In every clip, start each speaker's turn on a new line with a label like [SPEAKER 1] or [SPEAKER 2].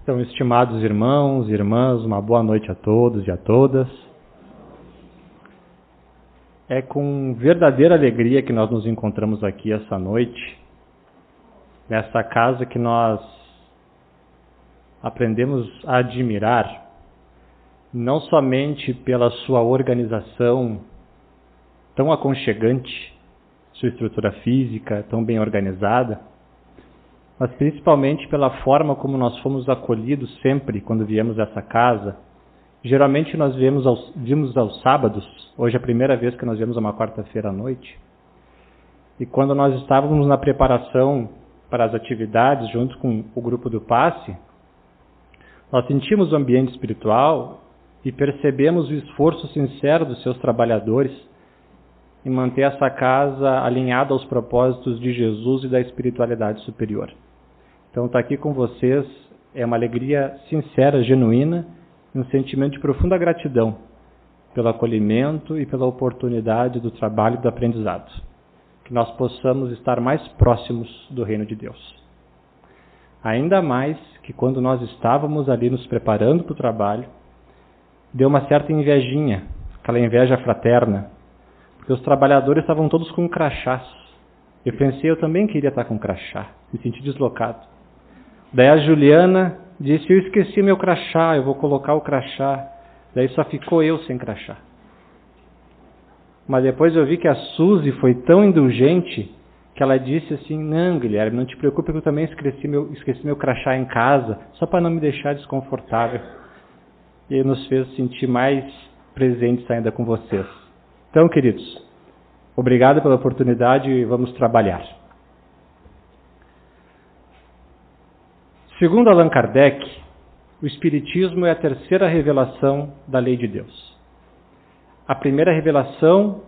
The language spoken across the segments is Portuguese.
[SPEAKER 1] Então, estimados irmãos e irmãs, uma boa noite a todos e a todas. É com verdadeira alegria que nós nos encontramos aqui essa noite, nessa casa que nós aprendemos a admirar, não somente pela sua organização tão aconchegante, sua estrutura física tão bem organizada, mas principalmente pela forma como nós fomos acolhidos sempre quando viemos a essa casa. Geralmente nós vimos aos sábados, hoje é a primeira vez que nós viemos uma quarta-feira à noite, e quando nós estávamos na preparação para as atividades junto com o grupo do passe, nós sentimos o ambiente espiritual e percebemos o esforço sincero dos seus trabalhadores em manter essa casa alinhada aos propósitos de Jesus e da espiritualidade superior. Então, estar aqui com vocês é uma alegria sincera, genuína, e um sentimento de profunda gratidão pelo acolhimento e pela oportunidade do trabalho e do aprendizado. Que nós possamos estar mais próximos do reino de Deus. Ainda mais que quando nós estávamos ali nos preparando para o trabalho, deu uma certa invejinha, aquela inveja fraterna, porque os trabalhadores estavam todos com crachás. Eu pensei, eu também queria estar com crachá, me senti deslocado. Daí a Juliana disse, eu esqueci meu crachá, eu vou colocar o crachá. Daí só ficou eu sem crachá. Mas depois eu vi que a Suzy foi tão indulgente que ela disse assim, não, Guilherme, não te preocupe que eu também esqueci meu crachá em casa, só para não me deixar desconfortável. E nos fez sentir mais presentes ainda com vocês. Então, queridos, obrigado pela oportunidade e vamos trabalhar. Segundo Allan Kardec, o Espiritismo é a terceira revelação da lei de Deus. A primeira revelação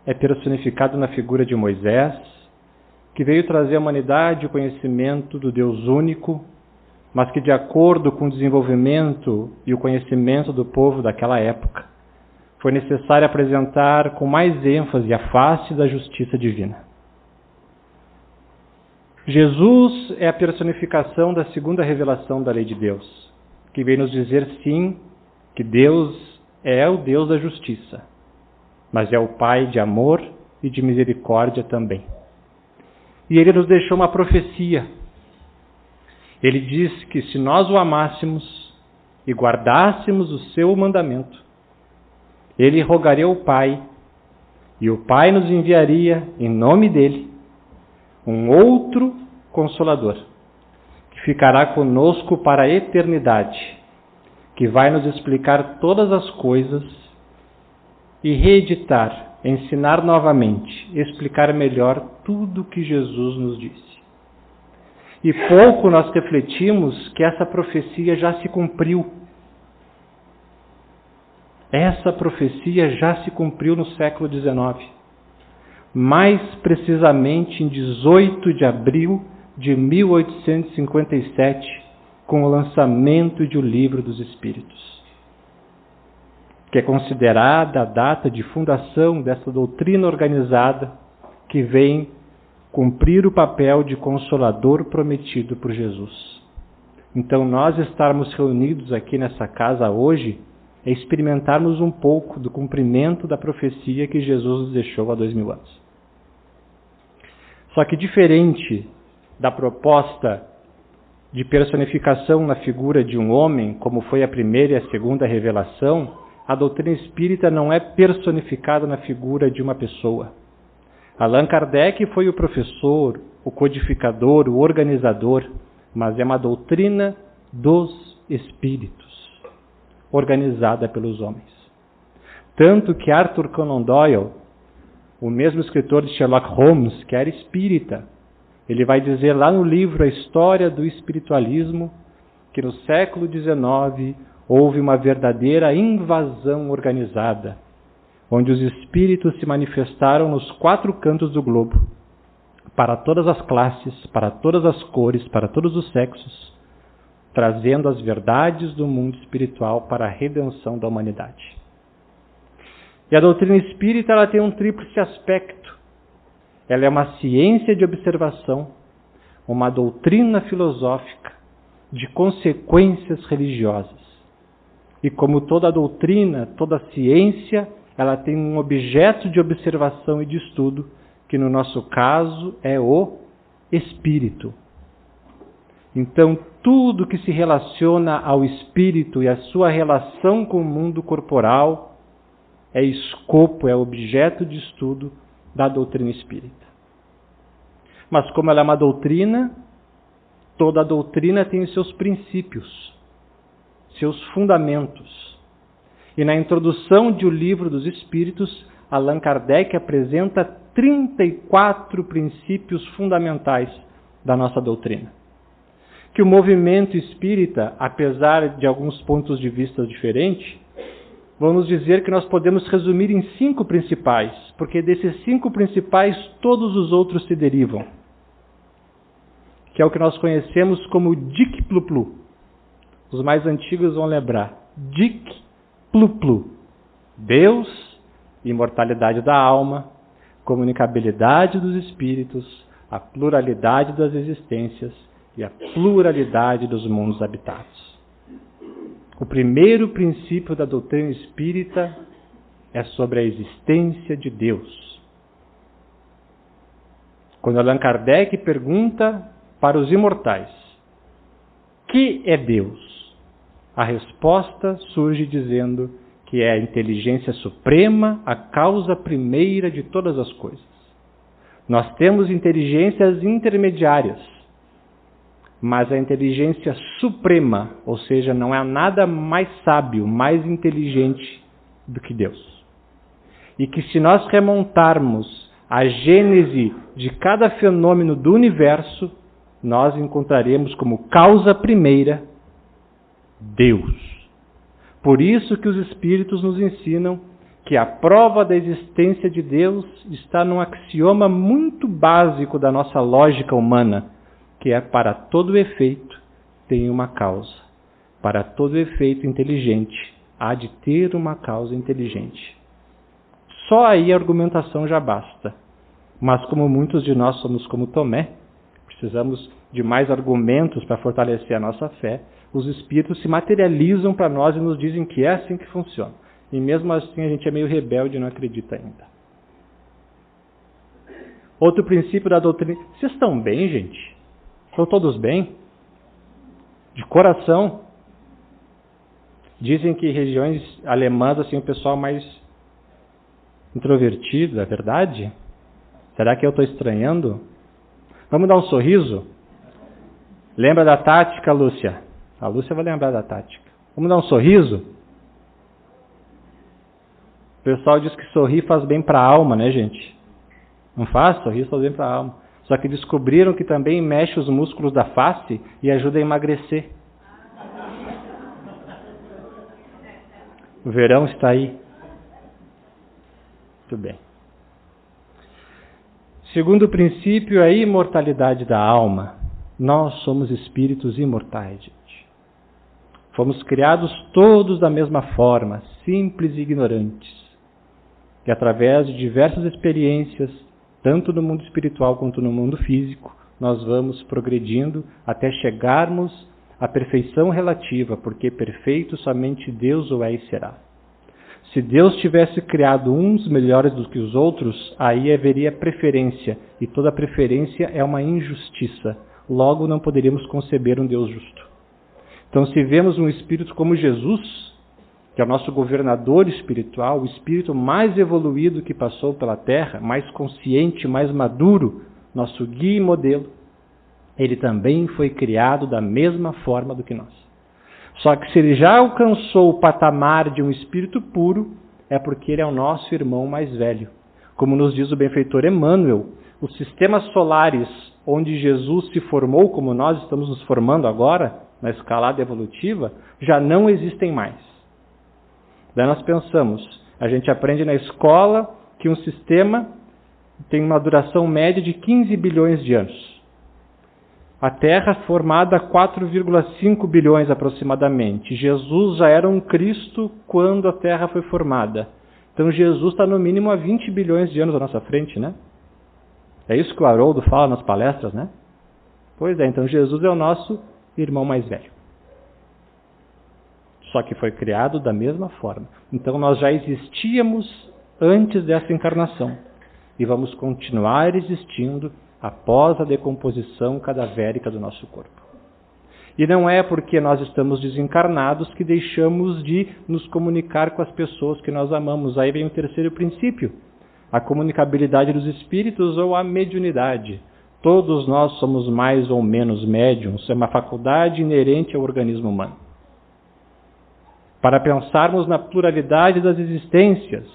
[SPEAKER 1] é personificada na figura de Moisés, que veio trazer à humanidade o conhecimento do Deus único, mas que, de acordo com o desenvolvimento e o conhecimento do povo daquela época, foi necessário apresentar com mais ênfase a face da justiça divina. Jesus é a personificação da segunda revelação da lei de Deus, que veio nos dizer, sim, que Deus é o Deus da justiça, mas é o Pai de amor e de misericórdia também. E ele nos deixou uma profecia. Ele diz que se nós o amássemos e guardássemos o seu mandamento, ele rogaria ao Pai, e o Pai nos enviaria, em nome dele, um outro Consolador, que ficará conosco para a eternidade, que vai nos explicar todas as coisas e reeditar, ensinar novamente, explicar melhor tudo o que Jesus nos disse. E pouco nós refletimos que essa profecia já se cumpriu. Essa profecia já se cumpriu no século XIX. Mais precisamente em 18 de abril de 1857, com o lançamento de O Livro dos Espíritos, que é considerada a data de fundação dessa doutrina organizada que vem cumprir o papel de consolador prometido por Jesus. Então, nós estarmos reunidos aqui nessa casa hoje é experimentarmos um pouco do cumprimento da profecia que Jesus nos deixou há 2000 anos. Só que diferente da proposta de personificação na figura de um homem, como foi a primeira e a segunda revelação, a doutrina espírita não é personificada na figura de uma pessoa. Allan Kardec foi o professor, o codificador, o organizador, mas é uma doutrina dos espíritos, organizada pelos homens. Tanto que Arthur Conan Doyle, o mesmo escritor de Sherlock Holmes, que era espírita, ele vai dizer lá no livro A História do Espiritualismo que no século XIX houve uma verdadeira invasão organizada, onde os espíritos se manifestaram nos 4 cantos do globo, para todas as classes, para todas as cores, para todos os sexos, trazendo as verdades do mundo espiritual para a redenção da humanidade. E a doutrina espírita ela tem um tríplice aspecto. Ela é uma ciência de observação, uma doutrina filosófica de consequências religiosas. E como toda doutrina, toda ciência, ela tem um objeto de observação e de estudo, que no nosso caso é o espírito. Então, tudo que se relaciona ao espírito e a sua relação com o mundo corporal é escopo, é objeto de estudo da doutrina espírita. Mas como ela é uma doutrina, toda doutrina tem os seus princípios, seus fundamentos. E na introdução de O Livro dos Espíritos, Allan Kardec apresenta 34 princípios fundamentais da nossa doutrina. Que o movimento espírita, apesar de alguns pontos de vista diferentes, vamos dizer que nós podemos resumir em 5 principais, porque desses 5 principais todos os outros se derivam. Que é o que nós conhecemos como Dic Plu Plu. Os mais antigos vão lembrar. Dic Plu Plu. Deus, imortalidade da alma, comunicabilidade dos espíritos, a pluralidade das existências e a pluralidade dos mundos habitados. O primeiro princípio da doutrina espírita é sobre a existência de Deus. Quando Allan Kardec pergunta para os imortais: que é Deus? A resposta surge dizendo que é a inteligência suprema, a causa primeira de todas as coisas. Nós temos inteligências intermediárias, mas a inteligência suprema, ou seja, não há nada mais sábio, mais inteligente do que Deus. E que se nós remontarmos a gênese de cada fenômeno do universo, nós encontraremos como causa primeira Deus. Por isso que os Espíritos nos ensinam que a prova da existência de Deus está num axioma muito básico da nossa lógica humana, que é: para todo efeito tem uma causa. Para todo efeito inteligente há de ter uma causa inteligente. Só aí a argumentação já basta. Mas como muitos de nós somos como Tomé, precisamos de mais argumentos para fortalecer a nossa fé, os Espíritos se materializam para nós e nos dizem que é assim que funciona. E mesmo assim a gente é meio rebelde e não acredita ainda. Outro princípio da doutrina... Vocês estão bem, gente? Estão todos bem? De coração? Dizem que regiões alemãs, assim, o pessoal mais introvertido, é verdade? Será que eu estou estranhando? Vamos dar um sorriso? Lembra da tática, Lúcia? A Lúcia vai lembrar da tática. Vamos dar um sorriso? O pessoal diz que sorrir faz bem para a alma, né, gente? Não faz? Sorrir faz bem para a alma. Só que descobriram que também mexe os músculos da face e ajuda a emagrecer. O verão está aí. Muito bem. Segundo princípio, a imortalidade da alma. Nós somos espíritos imortais, gente. Fomos criados todos da mesma forma, simples e ignorantes. E através de diversas experiências, tanto no mundo espiritual quanto no mundo físico, nós vamos progredindo até chegarmos à perfeição relativa, porque perfeito somente Deus o é e será. Se Deus tivesse criado uns melhores do que os outros, aí haveria preferência, e toda preferência é uma injustiça. Logo, não poderíamos conceber um Deus justo. Então, se vemos um espírito como Jesus, que é o nosso governador espiritual, o espírito mais evoluído que passou pela Terra, mais consciente, mais maduro, nosso guia e modelo, ele também foi criado da mesma forma do que nós. Só que se ele já alcançou o patamar de um espírito puro, é porque ele é o nosso irmão mais velho. Como nos diz o benfeitor Emmanuel, os sistemas solares onde Jesus se formou, como nós estamos nos formando agora, na escalada evolutiva, já não existem mais. Daí nós pensamos, a gente aprende na escola que um sistema tem uma duração média de 15 bilhões de anos. A Terra formada há 4,5 bilhões aproximadamente. Jesus já era um Cristo quando a Terra foi formada. Então Jesus está no mínimo há 20 bilhões de anos à nossa frente, né? É isso que o Haroldo fala nas palestras, né? Pois é, então Jesus é o nosso irmão mais velho. Só que foi criado da mesma forma. Então nós já existíamos antes dessa encarnação. E vamos continuar existindo após a decomposição cadavérica do nosso corpo. E não é porque nós estamos desencarnados que deixamos de nos comunicar com as pessoas que nós amamos. Aí vem o terceiro princípio, a comunicabilidade dos espíritos ou a mediunidade. Todos nós somos mais ou menos médiuns, é uma faculdade inerente ao organismo humano. Para pensarmos na pluralidade das existências,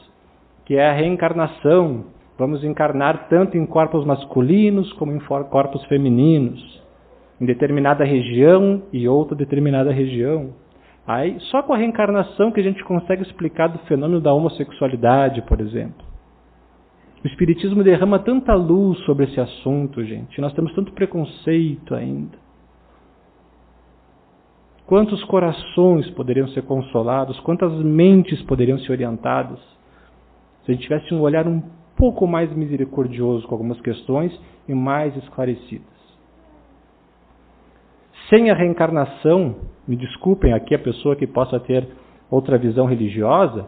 [SPEAKER 1] que é a reencarnação, vamos encarnar tanto em corpos masculinos como em corpos femininos, em determinada região e outra determinada região. Aí, só com a reencarnação que a gente consegue explicar do fenômeno da homossexualidade, por exemplo. O Espiritismo derrama tanta luz sobre esse assunto, gente. Nós temos tanto preconceito ainda. Quantos corações poderiam ser consolados, quantas mentes poderiam ser orientadas, se a gente tivesse um olhar um pouco mais misericordioso com algumas questões e mais esclarecidas. Sem a reencarnação, me desculpem aqui a pessoa que possa ter outra visão religiosa,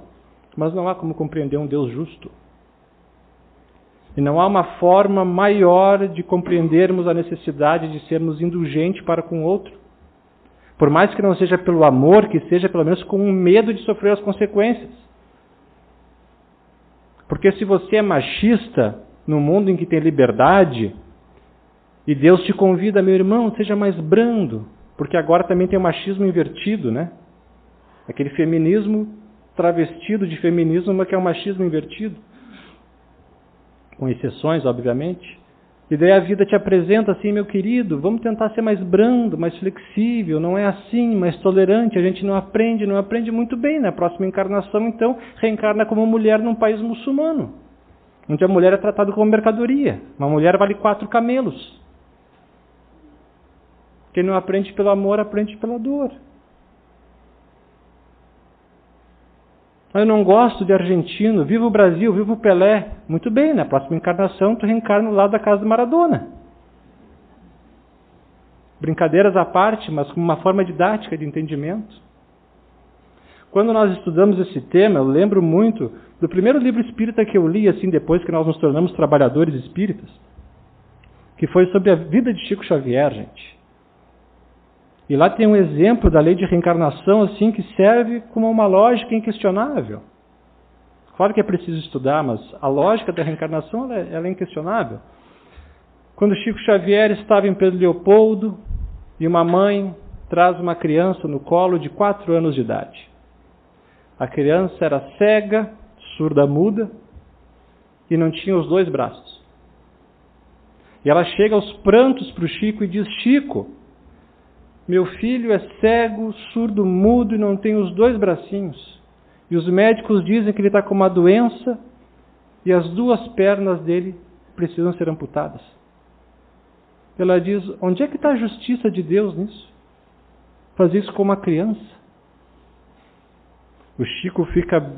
[SPEAKER 1] mas não há como compreender um Deus justo. E não há uma forma maior de compreendermos a necessidade de sermos indulgentes para com o outro. Por mais que não seja pelo amor, que seja pelo menos com um medo de sofrer as consequências. Porque se você é machista, num mundo em que tem liberdade, e Deus te convida, meu irmão, seja mais brando, porque agora também tem o machismo invertido, né? Aquele feminismo travestido de feminismo, mas que é o machismo invertido. Com exceções, obviamente. E daí a vida te apresenta assim, meu querido, vamos tentar ser mais brando, mais flexível, não é assim, mais tolerante, a gente não aprende muito bem. Na próxima encarnação, então, reencarna como mulher num país muçulmano, onde a mulher é tratada como mercadoria. Uma mulher vale 4 camelos. Quem não aprende pelo amor, aprende pela dor. Eu não gosto de argentino, viva o Brasil, viva o Pelé. Muito bem, na próxima encarnação tu reencarna lá da casa do Maradona. Brincadeiras à parte, mas como uma forma didática de entendimento. Quando nós estudamos esse tema, eu lembro muito do primeiro livro espírita que eu li, assim, depois que nós nos tornamos trabalhadores espíritas, que foi sobre a vida de Chico Xavier, gente. E lá tem um exemplo da lei de reencarnação assim, que serve como uma lógica inquestionável. Claro que é preciso estudar, mas a lógica da reencarnação ela é inquestionável. Quando Chico Xavier estava em Pedro Leopoldo e uma mãe traz uma criança no colo de 4 anos de idade. A criança era cega, surda-muda e não tinha os 2 braços. E ela chega aos prantos para o Chico e diz: Chico, meu filho é cego, surdo, mudo e não tem os 2 bracinhos. E os médicos dizem que ele está com uma doença e as 2 pernas dele precisam ser amputadas. Ela diz: onde é que está a justiça de Deus nisso? Fazer isso com uma criança. O Chico fica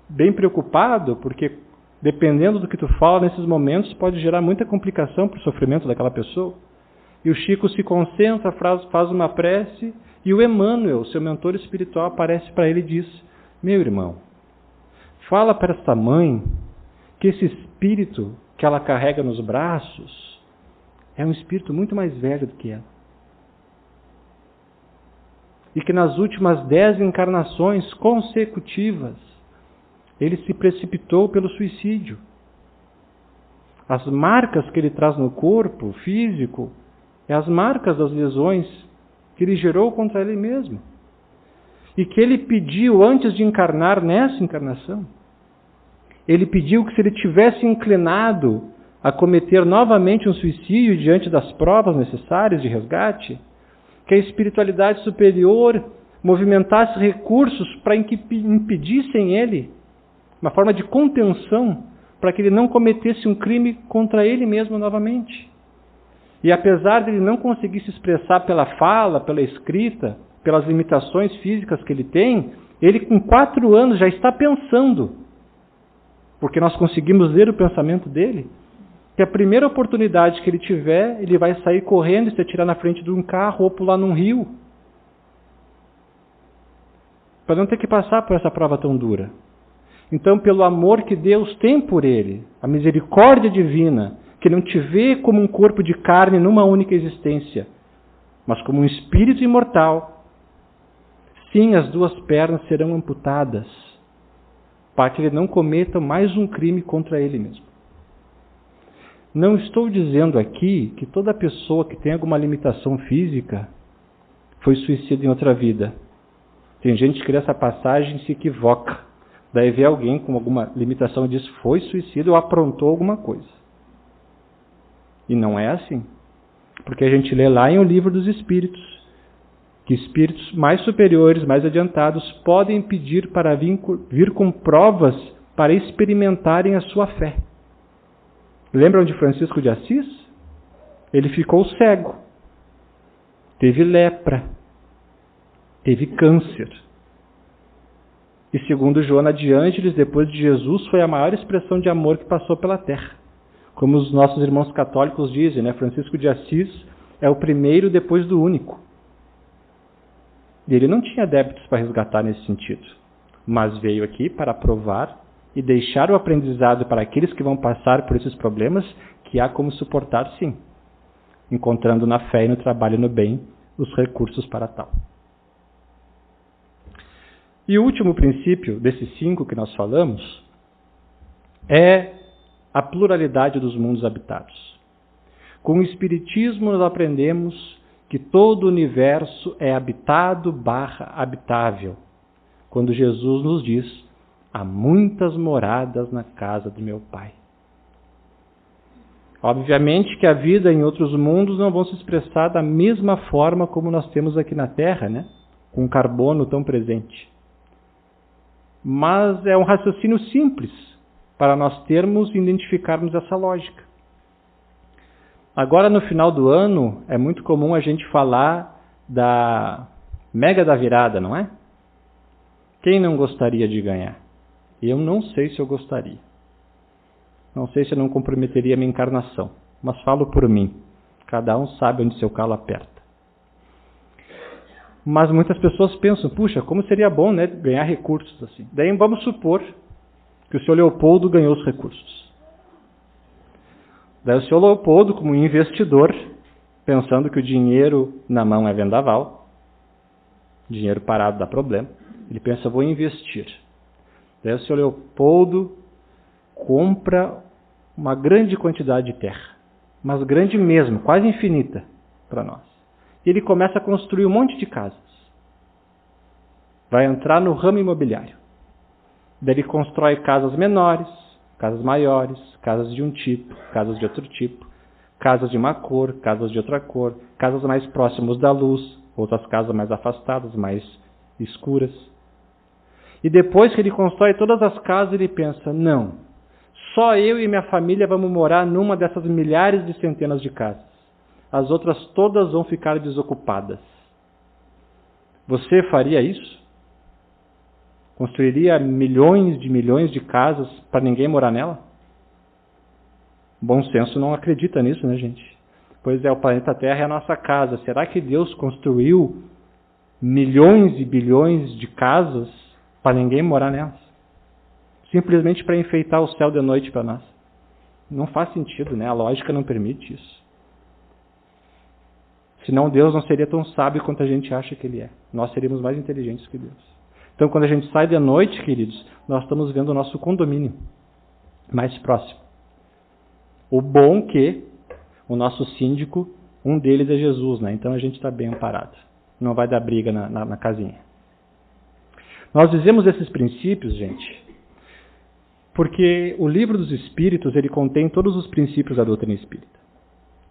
[SPEAKER 1] bem preocupado, porque dependendo do que tu fala nesses momentos, pode gerar muita complicação para o sofrimento daquela pessoa. E o Chico se concentra, faz uma prece, e o Emmanuel, seu mentor espiritual, aparece para ele e diz: meu irmão, fala para esta mãe que esse espírito que ela carrega nos braços é um espírito muito mais velho do que ela. E que nas últimas 10 encarnações consecutivas, ele se precipitou pelo suicídio. As marcas que ele traz no corpo físico é as marcas das lesões que ele gerou contra ele mesmo. E que ele pediu antes de encarnar nessa encarnação, ele pediu que se ele tivesse inclinado a cometer novamente um suicídio diante das provas necessárias de resgate, que a espiritualidade superior movimentasse recursos para que impedissem ele, uma forma de contenção, para que ele não cometesse um crime contra ele mesmo novamente. E apesar de ele não conseguir se expressar pela fala, pela escrita, pelas limitações físicas que ele tem, ele com 4 anos já está pensando, porque nós conseguimos ler o pensamento dele, que a primeira oportunidade que ele tiver, ele vai sair correndo e se atirar na frente de um carro ou pular num rio. Para não ter que passar por essa prova tão dura. Então, pelo amor que Deus tem por ele, a misericórdia divina, que não te vê como um corpo de carne numa única existência, mas como um espírito imortal, sim, as 2 pernas serão amputadas, para que ele não cometa mais um crime contra ele mesmo. Não estou dizendo aqui que toda pessoa que tem alguma limitação física foi suicida em outra vida. Tem gente que lê essa passagem e se equivoca. Daí vê alguém com alguma limitação e diz foi suicida ou aprontou alguma coisa. E não é assim. Porque a gente lê lá em O Livro dos Espíritos que espíritos mais superiores, mais adiantados, podem pedir para vir com provas para experimentarem a sua fé. Lembram de Francisco de Assis? Ele ficou cego, teve lepra, teve câncer. E segundo Joana de Ângeles, depois de Jesus, foi a maior expressão de amor que passou pela terra. Como os nossos irmãos católicos dizem, né? Francisco de Assis é o primeiro depois do único. E ele não tinha débitos para resgatar nesse sentido, mas veio aqui para provar e deixar o aprendizado para aqueles que vão passar por esses problemas, que há como suportar sim, encontrando na fé e no trabalho e no bem os recursos para tal. E o último princípio desses 5 que nós falamos é a pluralidade dos mundos habitados. Com o Espiritismo nós aprendemos que todo o universo é habitado/habitável. Quando Jesus nos diz, há muitas moradas na casa do meu Pai. Obviamente que a vida em outros mundos não vão se expressar da mesma forma como nós temos aqui na Terra, né? Com carbono tão presente. Mas é um raciocínio simples para nós termos e identificarmos essa lógica. Agora, no final do ano, é muito comum a gente falar da Mega da Virada, não é? Quem não gostaria de ganhar? Eu não sei se eu gostaria. Não sei se eu não comprometeria a minha encarnação. Mas falo por mim. Cada um sabe onde seu calo aperta. Mas muitas pessoas pensam, puxa, como seria bom, né, ganhar recursos assim. Daí vamos supor que o senhor Leopoldo ganhou os recursos. Daí o senhor Leopoldo, como investidor, pensando que o dinheiro na mão é vendaval, dinheiro parado dá problema, ele pensa, vou investir. Daí o senhor Leopoldo compra uma grande quantidade de terra, mas grande mesmo, quase infinita para nós. E ele começa a construir um monte de casas. Vai entrar no ramo imobiliário. Daí ele constrói casas menores, casas maiores, casas de um tipo, casas de outro tipo, casas de uma cor, casas de outra cor, casas mais próximas da luz, outras casas mais afastadas, mais escuras. E depois que ele constrói todas as casas, ele pensa, não, só eu e minha família vamos morar numa dessas milhares de centenas de casas. As outras todas vão ficar desocupadas. Você faria isso? Construiria milhões de casas para ninguém morar nela? Bom senso não acredita nisso, né, gente? Pois é, o planeta Terra é a nossa casa. Será que Deus construiu milhões e bilhões de casas para ninguém morar nelas? Simplesmente para enfeitar o céu de noite para nós. Não faz sentido, né? A lógica não permite isso. Senão Deus não seria tão sábio quanto a gente acha que Ele é. Nós seríamos mais inteligentes que Deus. Então, quando a gente sai de noite, queridos, nós estamos vendo o nosso condomínio mais próximo. O bom que o nosso síndico, um deles é Jesus, né? Então a gente está bem amparado. Não vai dar briga na casinha. Nós dizemos esses princípios, gente, porque o Livro dos Espíritos, ele contém todos os princípios da doutrina espírita.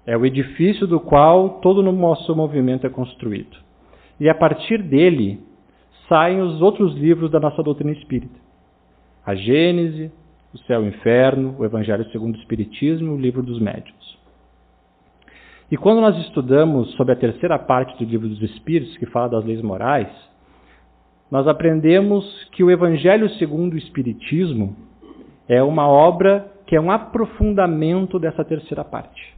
[SPEAKER 1] É o edifício do qual todo o nosso movimento é construído. E a partir dele saem os outros livros da nossa doutrina espírita. A Gênese, o Céu e o Inferno, o Evangelho segundo o Espiritismo e o Livro dos Médiuns. E quando nós estudamos sobre a terceira parte do Livro dos Espíritos, que fala das leis morais, nós aprendemos que o Evangelho segundo o Espiritismo é uma obra que é um aprofundamento dessa terceira parte.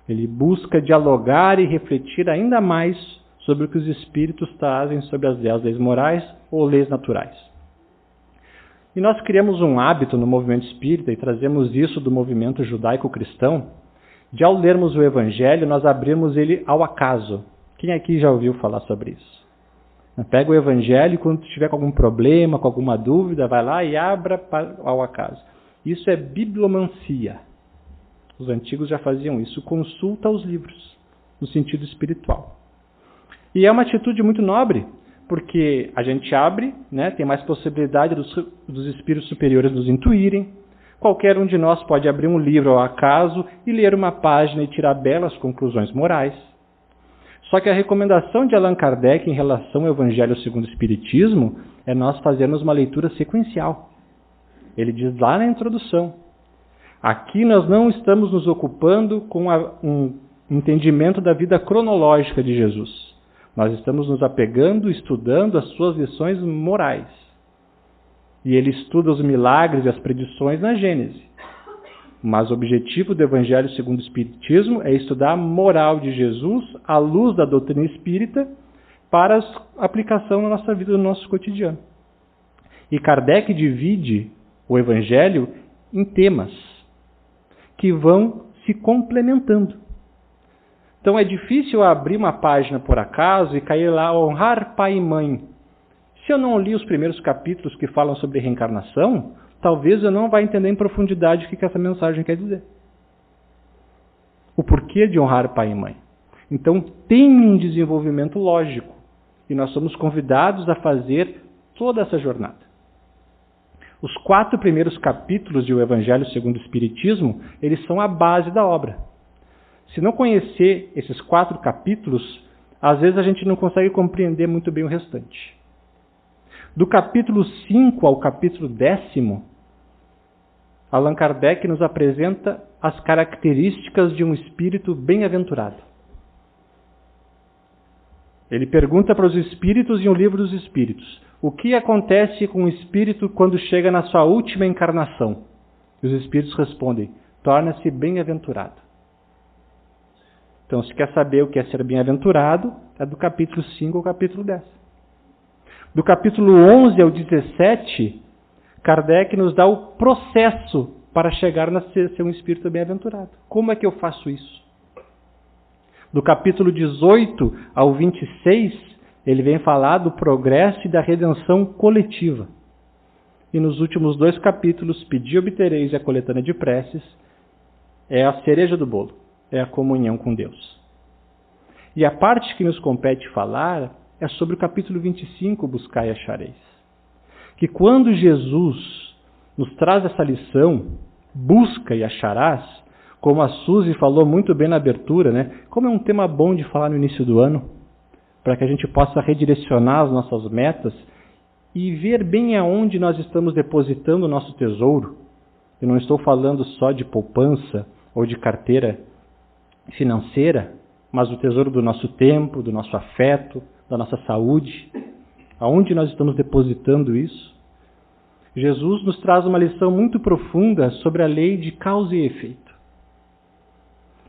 [SPEAKER 1] Ele busca dialogar e refletir ainda mais sobre o que os espíritos trazem sobre as leis morais ou leis naturais. E nós criamos um hábito no movimento espírita, e trazemos isso do movimento judaico-cristão, de ao lermos o Evangelho, nós abrirmos ele ao acaso. Quem aqui já ouviu falar sobre isso? Pega o Evangelho e quando tiver com algum problema, com alguma dúvida, vai lá e abra ao acaso. Isso é bibliomancia. Os antigos já faziam isso. Consulta os livros, no sentido espiritual. E é uma atitude muito nobre, porque a gente abre, né, tem mais possibilidade dos espíritos superiores nos intuírem. Qualquer um de nós pode abrir um livro ao acaso e ler uma página e tirar belas conclusões morais. Só que a recomendação de Allan Kardec em relação ao Evangelho segundo o Espiritismo é nós fazermos uma leitura sequencial. Ele diz lá na introdução: aqui nós não estamos nos ocupando com um entendimento da vida cronológica de Jesus. Nós estamos nos apegando, estudando as suas lições morais. E ele estuda os milagres e as predições na Gênese. Mas o objetivo do Evangelho segundo o Espiritismo é estudar a moral de Jesus à luz da doutrina espírita para a aplicação na nossa vida, no nosso cotidiano. E Kardec divide o Evangelho em temas que vão se complementando. Então é difícil abrir uma página por acaso e cair lá, honrar pai e mãe. Se eu não li os primeiros capítulos que falam sobre reencarnação, talvez eu não vá entender em profundidade o que essa mensagem quer dizer. O porquê de honrar pai e mãe. Então tem um desenvolvimento lógico. E nós somos convidados a fazer toda essa jornada. Os 4 primeiros capítulos de O Evangelho segundo o Espiritismo, eles são a base da obra. Se não conhecer esses 4 capítulos, às vezes a gente não consegue compreender muito bem o restante. Do capítulo 5 ao capítulo 10º, Allan Kardec nos apresenta as características de um espírito bem-aventurado. Ele pergunta para os espíritos em O Livro dos Espíritos: o que acontece com o espírito quando chega na sua última encarnação? E os espíritos respondem: torna-se bem-aventurado. Então, se quer saber o que é ser bem-aventurado, é do capítulo 5 ao capítulo 10. Do capítulo 11 ao 17, Kardec nos dá o processo para chegar a ser um espírito bem-aventurado. Como é que eu faço isso? Do capítulo 18 ao 26, ele vem falar do progresso e da redenção coletiva. E nos últimos 2 capítulos, Pedi, Obtereis e a Coletânea de Preces, é a cereja do bolo, é a comunhão com Deus. E a parte que nos compete falar é sobre o capítulo 25, Buscai e Achareis. Que quando Jesus nos traz essa lição, busca e acharás, como a Suzy falou muito bem na abertura, né? Como é um tema bom de falar no início do ano, para que a gente possa redirecionar as nossas metas e ver bem aonde nós estamos depositando o nosso tesouro. Eu não estou falando só de poupança ou de carteira financeira, mas o tesouro do nosso tempo, do nosso afeto, da nossa saúde. Aonde nós estamos depositando isso? Jesus nos traz uma lição muito profunda sobre a lei de causa e efeito.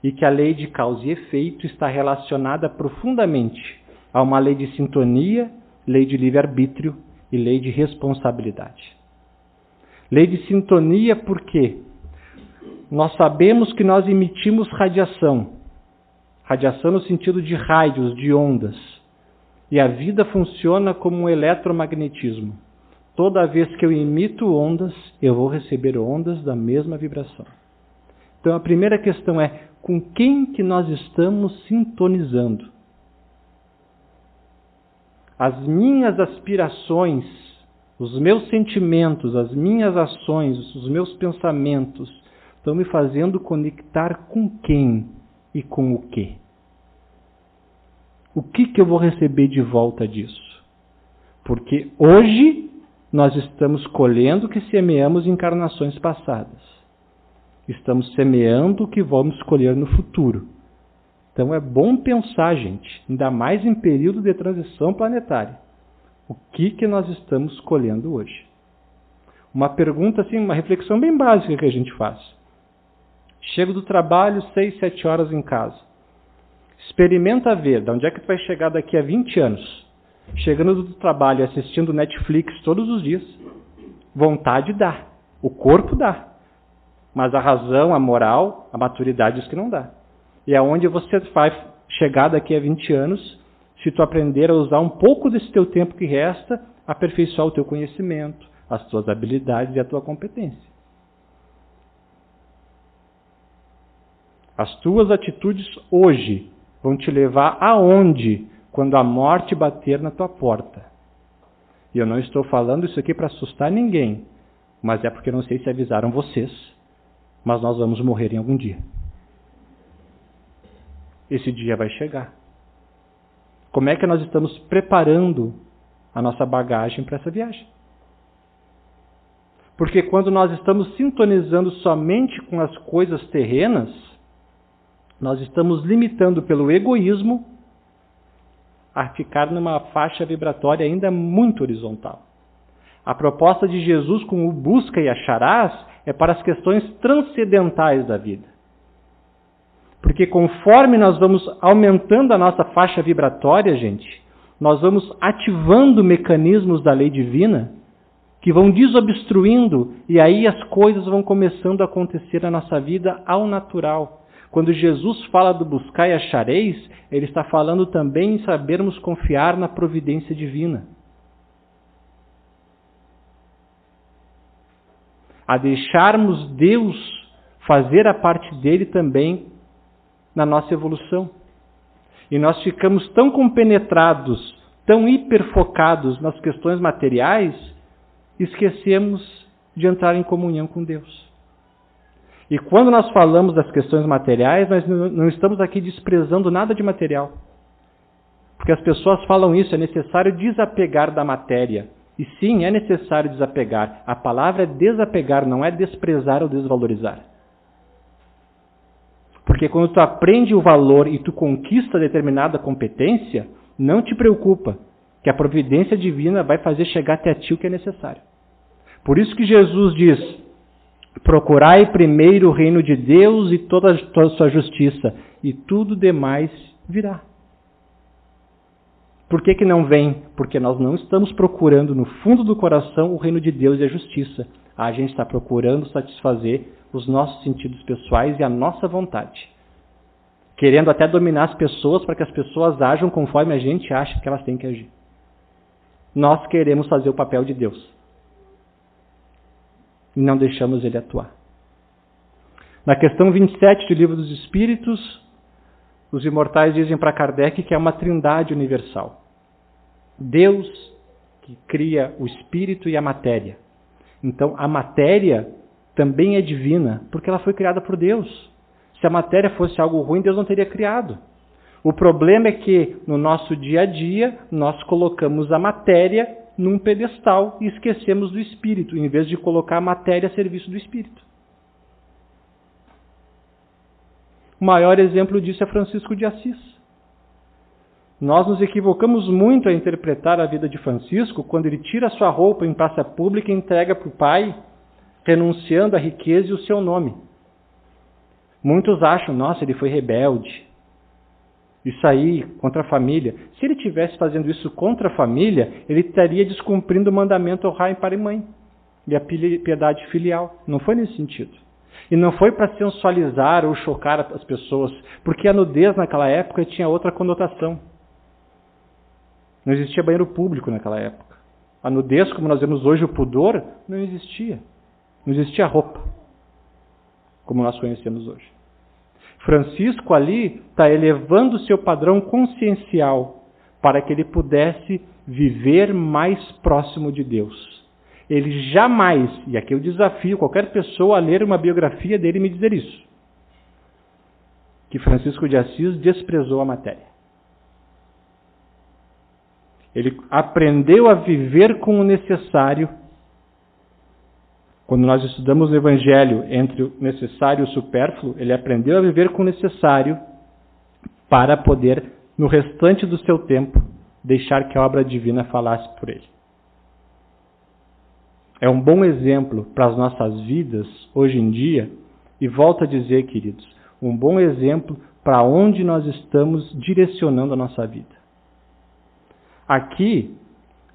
[SPEAKER 1] E que a lei de causa e efeito está relacionada profundamente a uma lei de sintonia, lei de livre-arbítrio e lei de responsabilidade. Lei de sintonia porque nós sabemos que nós emitimos radiação. Radiação no sentido de raios, de ondas. E a vida funciona como um eletromagnetismo. Toda vez que eu emito ondas, eu vou receber ondas da mesma vibração. Então a primeira questão é: com quem que nós estamos sintonizando? As minhas aspirações, os meus sentimentos, as minhas ações, os meus pensamentos estão me fazendo conectar com quem e com o quê? O que eu vou receber de volta disso? Porque hoje nós estamos colhendo o que semeamos em encarnações passadas. Estamos semeando o que vamos colher no futuro. Então é bom pensar, gente, ainda mais em período de transição planetária. O que nós estamos colhendo hoje? Uma pergunta, assim, uma reflexão bem básica que a gente faz. Chego do trabalho, 6, 7 horas em casa. Experimenta ver de onde é que tu vai chegar daqui a 20 anos. Chegando do trabalho e assistindo Netflix todos os dias. Vontade dá. O corpo dá. Mas a razão, a moral, a maturidade diz que não dá. E aonde você vai chegar daqui a 20 anos, se tu aprender a usar um pouco desse teu tempo que resta, aperfeiçoar o teu conhecimento, as tuas habilidades e a tua competência. As tuas atitudes hoje vão te levar aonde quando a morte bater na tua porta. E eu não estou falando isso aqui para assustar ninguém, mas é porque não sei se avisaram vocês, mas nós vamos morrer em algum dia. Esse dia vai chegar. Como é que nós estamos preparando a nossa bagagem para essa viagem? Porque quando nós estamos sintonizando somente com as coisas terrenas, nós estamos limitando pelo egoísmo a ficar numa faixa vibratória ainda muito horizontal. A proposta de Jesus com o busca e acharás é para as questões transcendentais da vida. Porque conforme nós vamos aumentando a nossa faixa vibratória, gente, nós vamos ativando mecanismos da lei divina que vão desobstruindo e aí as coisas vão começando a acontecer na nossa vida ao natural. Quando Jesus fala do buscar e achareis, ele está falando também em sabermos confiar na providência divina. A deixarmos Deus fazer a parte dele também na nossa evolução. E nós ficamos tão compenetrados, tão hiperfocados nas questões materiais, esquecemos de entrar em comunhão com Deus. E quando nós falamos das questões materiais, nós não estamos aqui desprezando nada de material. Porque as pessoas falam isso, é necessário desapegar da matéria. E sim, é necessário desapegar. A palavra é desapegar, não é desprezar ou desvalorizar. Porque quando tu aprende o valor e tu conquista determinada competência, não te preocupa, que a providência divina vai fazer chegar até ti o que é necessário. Por isso que Jesus diz, procurai primeiro o reino de Deus e toda a sua justiça, e tudo demais virá. Por que que não vem? Porque nós não estamos procurando no fundo do coração o reino de Deus e a justiça. A gente está procurando satisfazer os nossos sentidos pessoais e a nossa vontade. Querendo até dominar as pessoas para que as pessoas ajam conforme a gente acha que elas têm que agir. Nós queremos fazer o papel de Deus. E não deixamos ele atuar. Na questão 27 do Livro dos Espíritos, os imortais dizem para Kardec que é uma trindade universal. Deus que cria o espírito e a matéria. Então a matéria também é divina, porque ela foi criada por Deus. Se a matéria fosse algo ruim, Deus não teria criado. O problema é que no nosso dia a dia nós colocamos a matéria num pedestal e esquecemos do espírito, em vez de colocar a matéria a serviço do espírito. O maior exemplo disso é Francisco de Assis. Nós nos equivocamos muito a interpretar a vida de Francisco quando ele tira a sua roupa em praça pública e entrega para o Pai, renunciando à riqueza e o seu nome. Muitos acham, nossa, ele foi rebelde. Isso aí, contra a família. Se ele estivesse fazendo isso contra a família, ele estaria descumprindo o mandamento honrar pai e mãe. E a piedade filial. Não foi nesse sentido. E não foi para sensualizar ou chocar as pessoas, porque a nudez naquela época tinha outra conotação. Não existia banheiro público naquela época. A nudez, como nós vemos hoje, o pudor, não existia. Não existia roupa, como nós conhecemos hoje. Francisco ali está elevando o seu padrão consciencial para que ele pudesse viver mais próximo de Deus. Ele jamais, e aqui eu desafio qualquer pessoa a ler uma biografia dele e me dizer isso, que Francisco de Assis desprezou a matéria. Ele aprendeu a viver com o necessário. Quando nós estudamos o Evangelho entre o necessário e o supérfluo, ele aprendeu a viver com o necessário para poder, no restante do seu tempo, deixar que a obra divina falasse por ele. é um bom exemplo para as nossas vidas hoje em dia, e volto a dizer, queridos, um bom exemplo para onde nós estamos direcionando a nossa vida. Aqui,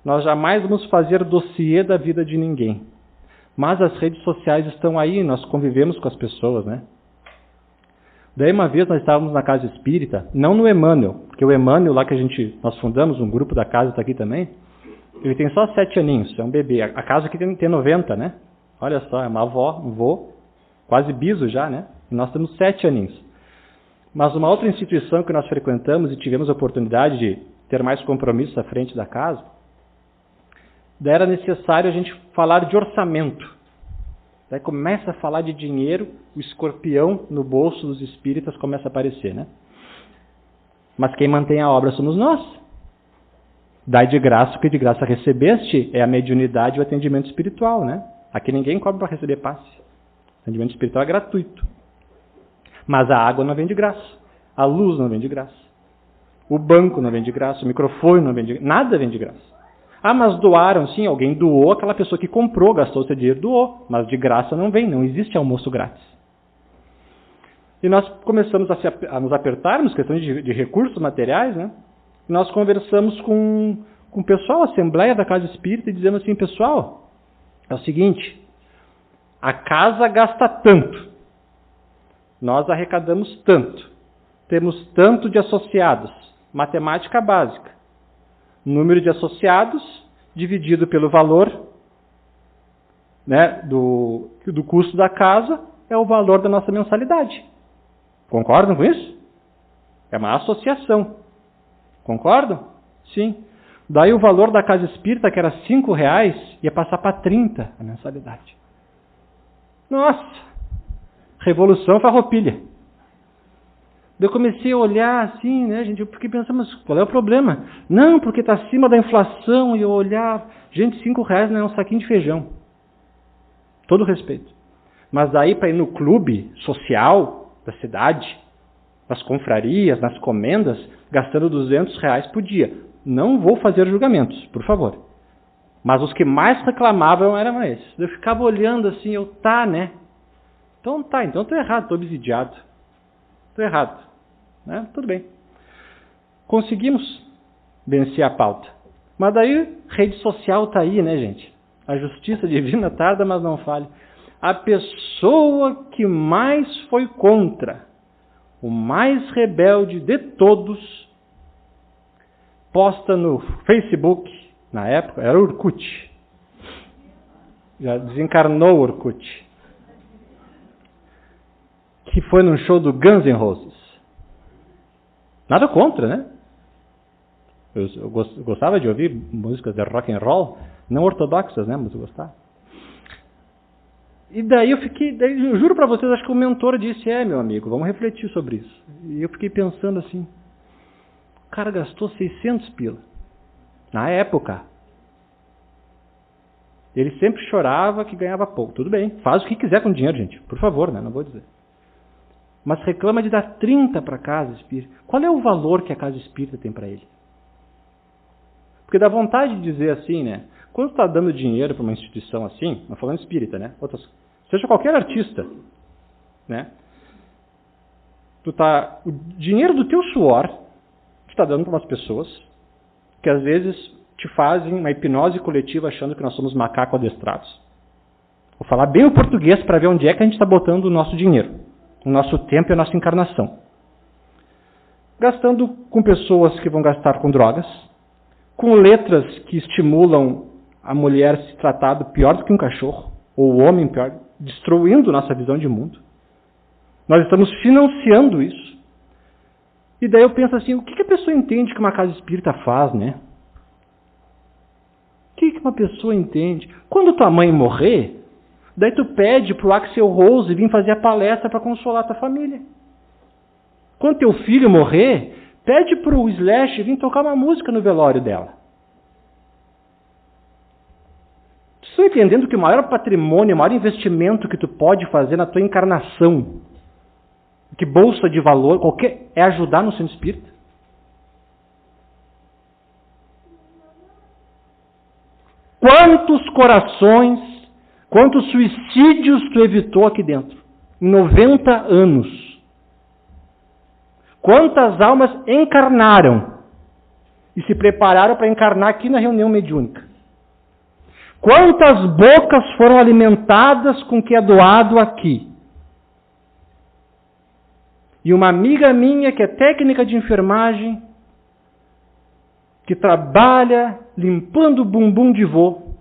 [SPEAKER 1] nós jamais vamos fazer dossiê da vida de ninguém, mas as redes sociais estão aí, nós convivemos com as pessoas, né? Daí uma vez nós estávamos na casa espírita, não no Emmanuel, porque o Emmanuel lá que nós fundamos, um grupo da casa está aqui também, ele tem só 7 aninhos, é um bebê. A casa aqui tem 90, né? Olha só, é uma avó, um vô, quase biso já, né? E nós temos 7 aninhos. Mas uma outra instituição que nós frequentamos e tivemos a oportunidade de ter mais compromissos à frente da casa, daí era necessário a gente falar de orçamento. Daí começa a falar de dinheiro, o escorpião no bolso dos espíritas começa a aparecer, né? Mas quem mantém a obra somos nós. Dai de graça o que de graça recebeste, é a mediunidade e o atendimento espiritual, né? Aqui ninguém cobra para receber passe. O atendimento espiritual é gratuito. Mas a água não vem de graça, a luz não vem de graça, o banco não vem de graça, o microfone não vem de graça, nada vem de graça. Ah, mas doaram, sim, alguém doou, aquela pessoa que comprou, gastou seu dinheiro, doou, mas de graça não vem, não existe almoço grátis. E nós começamos a nos apertarmos, questões de recursos materiais, né? E nós conversamos com o pessoal, a Assembleia da Casa Espírita, e dizendo assim, pessoal, é o seguinte, a casa gasta tanto, nós arrecadamos tanto, temos tanto de associados, matemática básica, número de associados dividido pelo valor, né, do custo da casa é o valor da nossa mensalidade. Concordam com isso? É uma associação. Concordam? Sim. Daí o valor da casa espírita, que era R$5, ia passar para 30 a mensalidade. Nossa! Revolução farroupilha. Eu comecei a olhar assim, né, gente, porque pensamos, qual é o problema? Não, porque está acima da inflação, e eu olhar, gente, R$5 não é um saquinho de feijão. Todo respeito. Mas daí para ir no clube social da cidade, nas confrarias, nas comendas, gastando R$200 por dia. Não vou fazer julgamentos, por favor. Mas os que mais reclamavam eram esses. Eu ficava olhando assim, né? Então estou errado, estou obsidiado. Estou errado. Né? Tudo bem. Conseguimos vencer a pauta. Mas daí, rede social está aí, né, gente? A justiça divina tarda, mas não falha. A pessoa que mais foi contra, o mais rebelde de todos, posta no Facebook, na época, era o Orkut. Já desencarnou o Orkut. Que foi num show do Guns N' Roses. Nada contra, né? Eu gostava de ouvir músicas de rock and roll, não ortodoxas, né? Mas eu gostava. E daí eu juro para vocês, acho que o mentor disse, meu amigo, vamos refletir sobre isso. E eu fiquei pensando assim, o cara gastou 600 pila. Na época. Ele sempre chorava que ganhava pouco. Tudo bem, faz o que quiser com o dinheiro, gente. Por favor, né? Não vou dizer. Mas reclama de dar 30 para a casa espírita. Qual é o valor que a casa espírita tem para ele? Porque dá vontade de dizer assim, né? Quando está dando dinheiro para uma instituição assim, não falando espírita, né? Seja qualquer artista, né? O dinheiro do teu suor, tu está dando para umas pessoas que às vezes te fazem uma hipnose coletiva achando que nós somos macacos adestrados. Vou falar bem o português para ver onde é que a gente está botando o nosso dinheiro. O nosso tempo e a nossa encarnação. Gastando com pessoas que vão gastar com drogas, com letras que estimulam a mulher se tratar pior do que um cachorro, ou o homem pior, destruindo nossa visão de mundo. Nós estamos financiando isso. E daí eu penso assim, o que a pessoa entende que uma casa espírita faz, né? O que uma pessoa entende? Quando tua mãe morrer, daí tu pede pro Axel Rose vir fazer a palestra para consolar tua família. Quando teu filho morrer, pede pro Slash vir tocar uma música no velório dela. Tu está entendendo que o maior patrimônio, o maior investimento que tu pode fazer na tua encarnação, que bolsa de valor, é ajudar no centro espírita? Quantos corações, quantos suicídios tu evitou aqui dentro? Em 90 anos. Quantas almas encarnaram e se prepararam para encarnar aqui na reunião mediúnica? Quantas bocas foram alimentadas com o que é doado aqui? E uma amiga minha que é técnica de enfermagem, que trabalha limpando o bumbum de vô,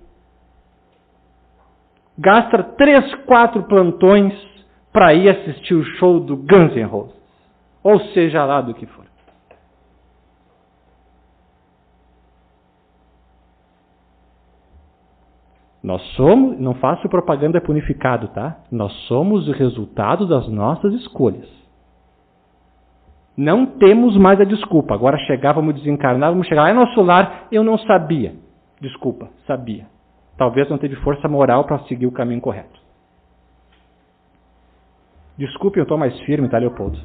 [SPEAKER 1] gasta 3, 4 plantões para ir assistir o show do Guns N' Roses, ou seja lá do que for. Nós somos, não faço propaganda punificado, tá? Nós somos o resultado das nossas escolhas. Não temos mais a desculpa. Agora chegar, vamos desencarnar, vamos chegar lá no nosso lar, eu não sabia. Desculpa, sabia. Talvez não teve força moral para seguir o caminho correto. Desculpe, eu estou mais firme, tá, Leopoldo?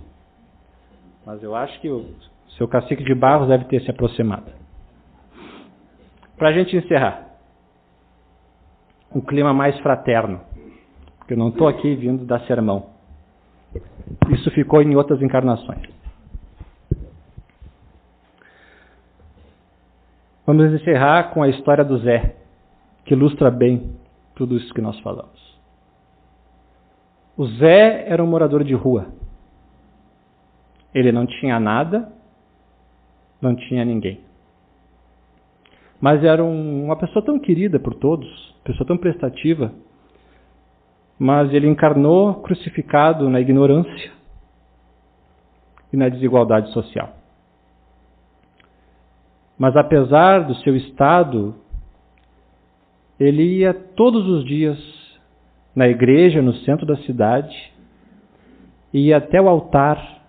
[SPEAKER 1] Mas eu acho que o seu cacique de Barros deve ter se aproximado. Para a gente encerrar. Um clima mais fraterno. Porque eu não estou aqui vindo dar sermão. Isso ficou em outras encarnações. Vamos encerrar com a história do Zé, que ilustra bem tudo isso que nós falamos. O Zé era um morador de rua. Ele não tinha nada, não tinha ninguém. Mas era uma pessoa tão querida por todos, pessoa tão prestativa, mas ele encarnou crucificado na ignorância e na desigualdade social. Mas apesar do seu estado, ele ia todos os dias na igreja, no centro da cidade, ia até o altar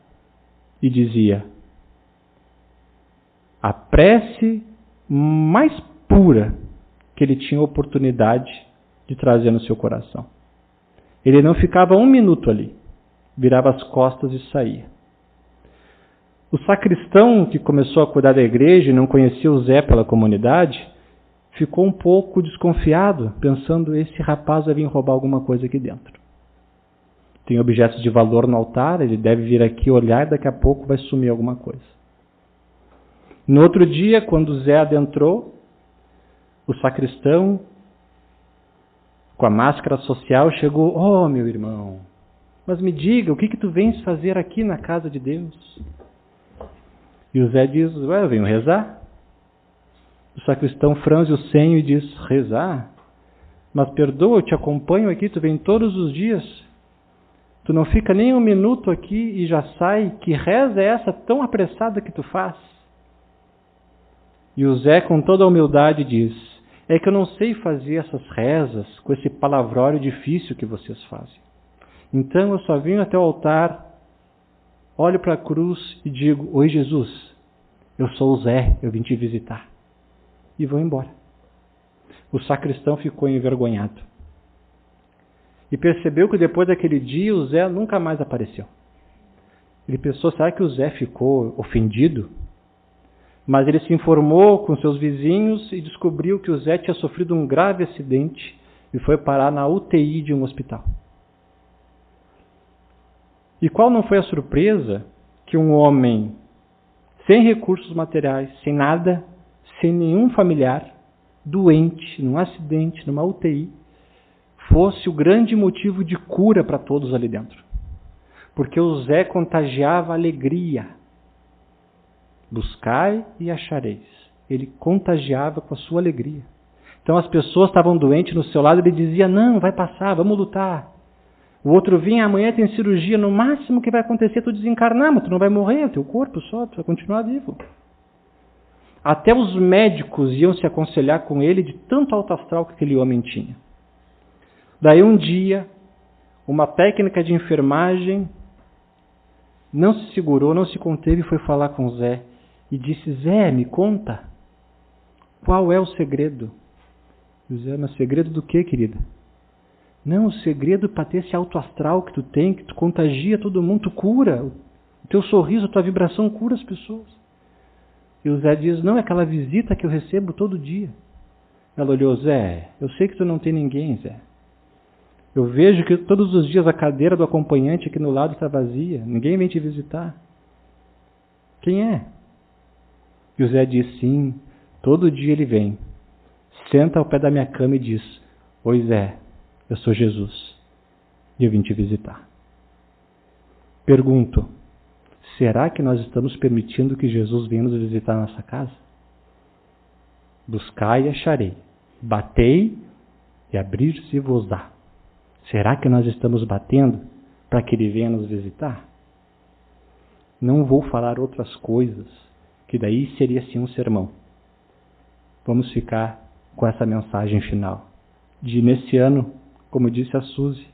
[SPEAKER 1] e dizia: a prece mais pura que ele tinha oportunidade de trazer no seu coração. Ele não ficava 1 minuto ali, virava as costas e saía. O sacristão que começou a cuidar da igreja e não conhecia o Zé pela comunidade, ficou um pouco desconfiado, pensando: esse rapaz vai vir roubar alguma coisa aqui dentro. Tem objetos de valor no altar, ele deve vir aqui olhar e daqui a pouco vai sumir alguma coisa. No outro dia, quando o Zé adentrou, o sacristão, com a máscara social, chegou: oh, meu irmão, mas me diga, o que tu vens fazer aqui na casa de Deus? E o Zé diz: eu venho rezar. O sacristão franze o senho e diz: rezar? Mas perdoa, eu te acompanho aqui, tu vem todos os dias. Tu não fica nem 1 minuto aqui e já sai. Que reza é essa tão apressada que tu faz? E o Zé, com toda a humildade, diz: é que eu não sei fazer essas rezas com esse palavrório difícil que vocês fazem. Então eu só vim até o altar, olho para a cruz e digo: oi Jesus, eu sou o Zé, eu vim te visitar. E vou embora. O sacristão ficou envergonhado. E percebeu que depois daquele dia o Zé nunca mais apareceu. Ele pensou: será que o Zé ficou ofendido? Mas ele se informou com seus vizinhos e descobriu que o Zé tinha sofrido um grave acidente e foi parar na UTI de um hospital. E qual não foi a surpresa que um homem sem recursos materiais, sem nada, sem nenhum familiar, doente, num acidente, numa UTI, fosse o grande motivo de cura para todos ali dentro. Porque o Zé contagiava alegria. Buscai e achareis. Ele contagiava com a sua alegria. Então as pessoas estavam doentes no seu lado, ele dizia: não, vai passar, vamos lutar. O outro vinha: amanhã tem cirurgia, no máximo que vai acontecer é tu desencarnar, mas tu não vai morrer, é teu corpo só, tu vai continuar vivo. Até os médicos iam se aconselhar com ele de tanto alto astral que aquele homem tinha. Daí um dia, uma técnica de enfermagem não se segurou, não se conteve e foi falar com o Zé. E disse: Zé, me conta, qual é o segredo? E o Zé: mas segredo do quê, querida? Não, o segredo para ter esse alto astral que tu tem, que tu contagia todo mundo, tu cura. O teu sorriso, a tua vibração cura as pessoas. E o Zé diz: não, é aquela visita que eu recebo todo dia. Ela olhou: Zé, eu sei que tu não tem ninguém, Zé. Eu vejo que todos os dias a cadeira do acompanhante aqui no lado está vazia. Ninguém vem te visitar. Quem é? E o Zé disse: sim, todo dia ele vem. Senta ao pé da minha cama e diz: oi, Zé, eu sou Jesus e eu vim te visitar. Pergunto: será que nós estamos permitindo que Jesus venha nos visitar na nossa casa? Buscai e acharei. Batei e abrir-se-vos-á. Será que nós estamos batendo para que ele venha nos visitar? Não vou falar outras coisas, que daí seria sim um sermão. Vamos ficar com essa mensagem final. De nesse ano, como disse a Suzy,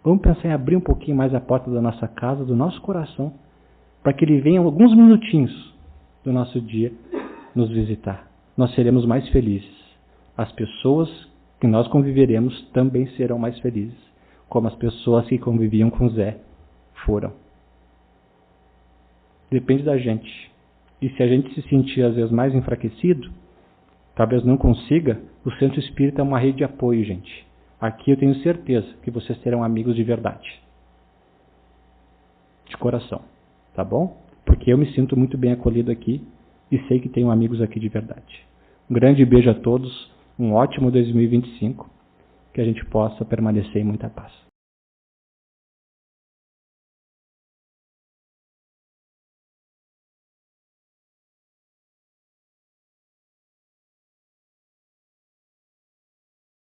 [SPEAKER 1] vamos pensar em abrir um pouquinho mais a porta da nossa casa, do nosso coração, para que ele venha alguns minutinhos do nosso dia nos visitar. Nós seremos mais felizes. As pessoas que nós conviveremos também serão mais felizes, como as pessoas que conviviam com Zé foram. Depende da gente. E se a gente se sentir às vezes mais enfraquecido, talvez não consiga, o Centro Espírita é uma rede de apoio, gente. Aqui eu tenho certeza que vocês terão amigos de verdade. De coração. Tá bom? Porque eu me sinto muito bem acolhido aqui e sei que tenho amigos aqui de verdade. Um grande beijo a todos, um ótimo 2025, que a gente possa permanecer em muita paz.